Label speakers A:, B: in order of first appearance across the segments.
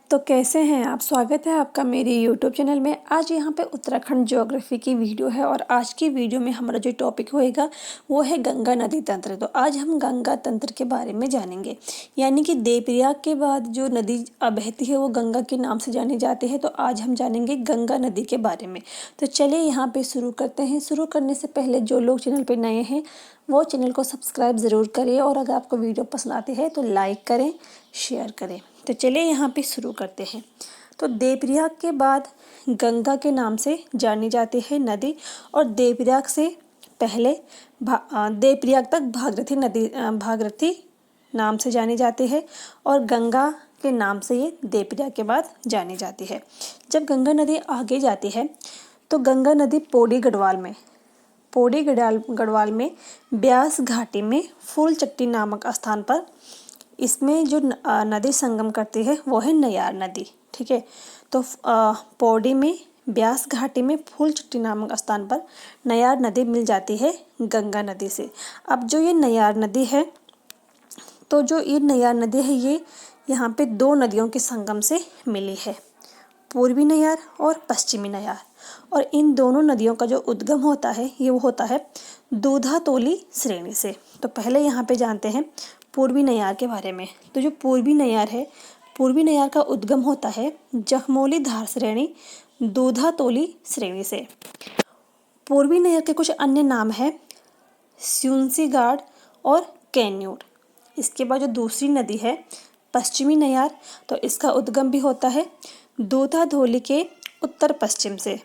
A: तो कैसे हैं आप? स्वागत है आपका मेरे यूट्यूब चैनल में। आज यहाँ पे उत्तराखंड ज्योग्राफी की वीडियो है और आज की वीडियो में हमारा जो टॉपिक होएगा वो है गंगा नदी तंत्र। तो आज हम गंगा तंत्र के बारे में जानेंगे, यानी कि देवप्रयाग के बाद जो नदी बहती है वो गंगा के नाम से जानी जाती है। तो आज हम जानेंगे गंगा नदी के बारे में। तो चलिए यहाँ पर शुरू करते हैं। शुरू करने से पहले जो लोग चैनल पर नए हैं वो चैनल को सब्सक्राइब ज़रूर करें और अगर आपको वीडियो पसंद आती है तो लाइक करें, शेयर करें। तो चलिए यहाँ पे शुरू करते हैं। तो देवप्रयाग के बाद गंगा के नाम से जानी जाती है नदी और देवप्रयाग से पहले देवप्रयाग तक भागीरथी नाम से जानी जाती है और गंगा के नाम से ये देवप्रयाग के बाद जानी जाती है। जब गंगा नदी आगे जाती है तो गंगा नदी पौड़ी गढ़वाल में ब्यास घाटी में फूलचट्टी नामक स्थान पर इसमें जो नदी संगम करती है वो है नयार नदी। ठीक है, तो पौड़ी में ब्यास घाटी में फूलचट्टी नामक स्थान पर नयार नदी मिल जाती है गंगा नदी से। अब जो ये नयार नदी है ये यहाँ पे दो नदियों के संगम से मिली है, पूर्वी नयार और पश्चिमी नयार। और इन दोनों नदियों का जो उद्गम होता है वो होता है दूधातोली श्रेणी से। तो पहले यहाँ पे जानते हैं पूर्वी नयार के बारे में। तो जो पूर्वी नयार का उद्गम होता है जखमौली धार श्रेणी दूधातोली श्रेणी से। पूर्वी नयार के कुछ अन्य नाम है स्यूंसीगाड और कैन्यूर। इसके बाद जो दूसरी नदी है पश्चिमी नयार, तो इसका उद्गम भी होता है दूधाधोली के उत्तर पश्चिम से।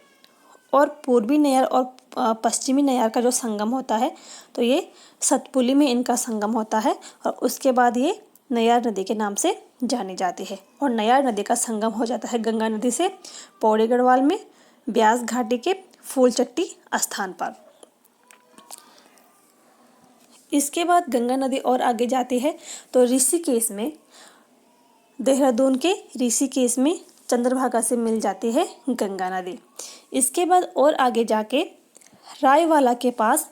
A: और पूर्वी नयार और पश्चिमी नयार का जो संगम होता है तो ये सतपुली में इनका संगम होता है और उसके बाद ये नयार नदी के नाम से जानी जाती है। और नयार नदी का संगम हो जाता है गंगा नदी से पौड़ी गढ़वाल में ब्यास घाटी के फूलचट्टी स्थान पर। इसके बाद गंगा नदी और आगे जाती है तो ऋषिकेश में, देहरादून के ऋषिकेश में चंद्रभागा से मिल जाती है गंगा नदी। इसके बाद और आगे जाके रायवाला के पास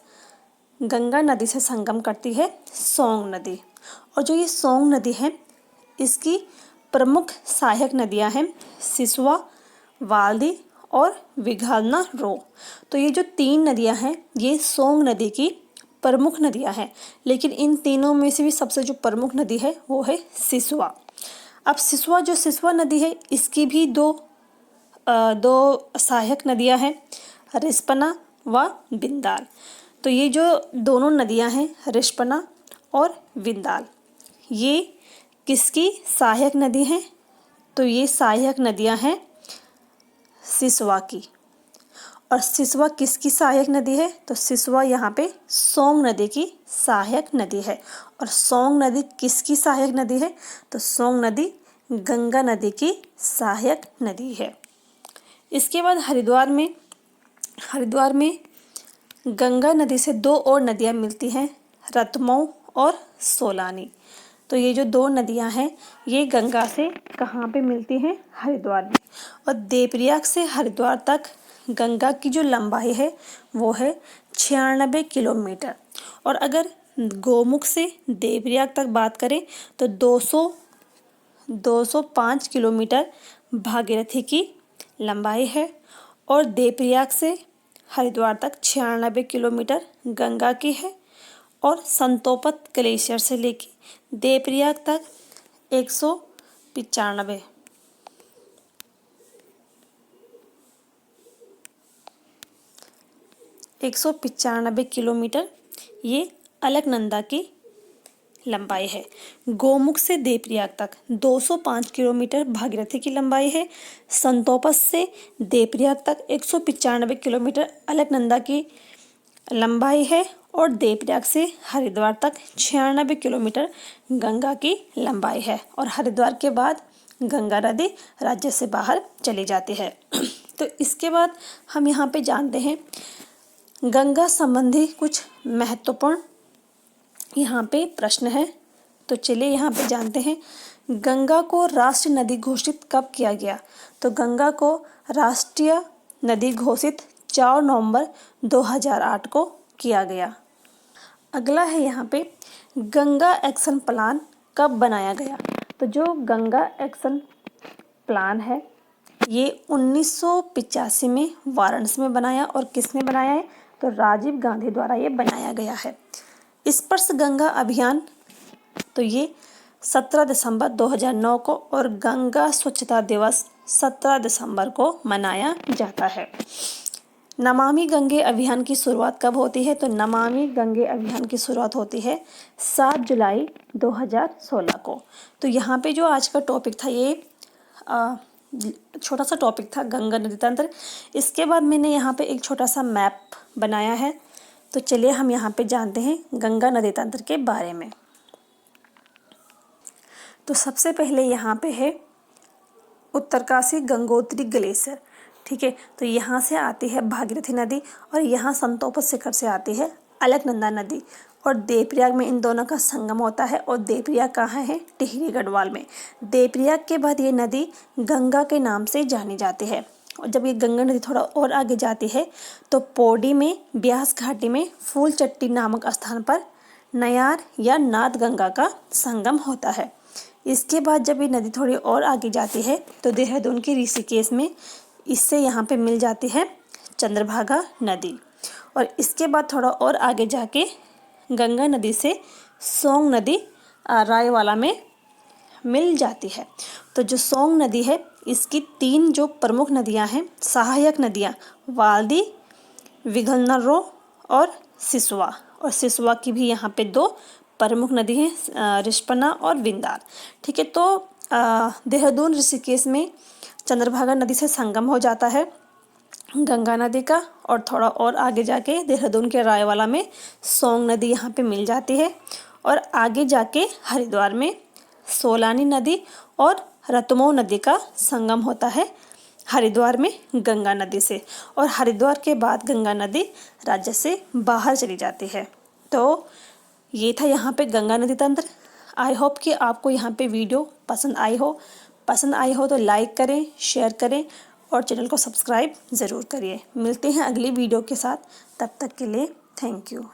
A: गंगा नदी से संगम करती है सोंग नदी। और जो ये सोंग नदी है इसकी प्रमुख सहायक नदियां हैं सिसवा, वाल्दी और विघालना रो। तो ये जो तीन नदियां हैं ये सोंग नदी की प्रमुख नदियां हैं, लेकिन इन तीनों में से भी सबसे जो प्रमुख नदी है वो है सिसवा। अब सिसवा नदी है इसकी भी दो सहायक नदियां हैं रिस्पना व बिंदाल। तो ये जो दोनों नदियां हैं रिस्पना और बिंदाल ये किसकी सहायक नदी हैं? तो ये सहायक नदियां हैं सिसवा की। और सिसवा किसकी सहायक नदी है? तो सिसवा यहाँ पे सोंग नदी की सहायक नदी है। और सोंग नदी किसकी सहायक नदी है? तो सोंग नदी गंगा नदी की सहायक नदी है। इसके बाद हरिद्वार में गंगा नदी से दो और नदियाँ मिलती हैं रतमऊ और सोलानी। तो ये जो दो नदियाँ हैं ये गंगा से कहाँ पे मिलती हैं? हरिद्वार में। और देवप्रयाग से हरिद्वार तक गंगा की जो लंबाई है वो है 96 किलोमीटर। और अगर गोमुख से देवप्रयाग तक बात करें तो 205 किलोमीटर भागीरथी की लंबाई है। और देवप्रयाग से हरिद्वार तक 96 किलोमीटर गंगा की है। और संतोपत ग्लेशियर से लेके देवप्रयाग तक 195 किलोमीटर ये अलकनंदा की लंबाई है। गोमुख से देवप्रयाग तक 205 किलोमीटर भागीरथी की लंबाई है। संतोपत से देवप्रयाग तक 195 किलोमीटर अलकनंदा की लंबाई है। और देवप्रयाग से हरिद्वार तक 96 किलोमीटर गंगा की लंबाई है। और हरिद्वार के बाद गंगा नदी राज्य से बाहर चली जाती है। तो इसके बाद हम यहाँ पे जानते हैं गंगा संबंधी कुछ महत्वपूर्ण यहाँ पे प्रश्न है। तो चलिए यहाँ पे जानते हैं गंगा को राष्ट्रीय नदी घोषित कब किया गया? तो गंगा को राष्ट्रीय नदी घोषित 4 नवंबर 2008 को किया गया। अगला है यहाँ पे गंगा एक्शन प्लान कब बनाया गया? तो जो गंगा एक्शन प्लान है। ये 1985 में वाराणसी में बनाया, और किसने बनाया है? तो राजीव गांधी द्वारा ये बनाया गया है। स्पर्श गंगा अभियान, तो ये 17 दिसंबर 2009 को, और गंगा स्वच्छता दिवस 17 दिसंबर को मनाया जाता है। नमामि गंगे अभियान की शुरुआत कब होती है? तो नमामि गंगे अभियान की शुरुआत होती है 7 जुलाई 2016 को। तो यहाँ पे जो आज का टॉपिक था, ये छोटा सा टॉपिक था, गंगा नदी तंत्र। इसके बाद मैंने यहाँ पे एक छोटा सा मैप बनाया है। तो चलिए हम यहाँ पे जानते हैं गंगा नदी तंत्र के बारे में। तो सबसे पहले यहाँ पे है उत्तरकाशी गंगोत्री ग्लेशियर, ठीक है। तो यहाँ से आती है भागीरथी नदी, और यहाँ संतोपत शिखर से आती है अलकनंदा नदी, और देवप्रयाग में इन दोनों का संगम होता है। और देवप्रयाग कहाँ है? टिहरी गढ़वाल में। देवप्रयाग के बाद ये नदी गंगा के नाम से जानी जाती है। और जब ये गंगा नदी थोड़ा और आगे जाती है तो पौड़ी में ब्यास घाटी में फूलचट्टी नामक स्थान पर नयार या नाद गंगा का संगम होता है। इसके बाद जब ये नदी थोड़ी और आगे जाती है तो देहरादून के ऋषिकेश में इससे यहाँ पे मिल जाती है चंद्रभागा नदी। और इसके बाद थोड़ा और आगे जाके गंगा नदी से सोंग नदी रायवाला में मिल जाती है। तो जो सोंग नदी है, इसकी 3 जो प्रमुख नदियाँ हैं, सहायक नदियाँ, वाल्दी, विघलनरो और सिसवा। और सिसवा की भी यहाँ पे 2 प्रमुख नदी हैं, रिस्पना और विंदार, ठीक है। तो देहरादून ऋषिकेश में चंद्रभागा नदी से संगम हो जाता है गंगा नदी का, और थोड़ा और आगे जाके देहरादून के रायवाला में सोंग नदी यहाँ पे मिल जाती है। और आगे जाके हरिद्वार में सोलानी नदी और रतमो नदी का संगम होता है हरिद्वार में गंगा नदी से। और हरिद्वार के बाद गंगा नदी राज्य से बाहर चली जाती है। तो ये था यहाँ पे गंगा नदी तंत्र। आई होप कि आपको यहाँ पे वीडियो पसंद आई हो तो लाइक करें, शेयर करें और चैनल को सब्सक्राइब ज़रूर करिए। मिलते हैं अगली वीडियो के साथ, तब तक के लिए थैंक यू।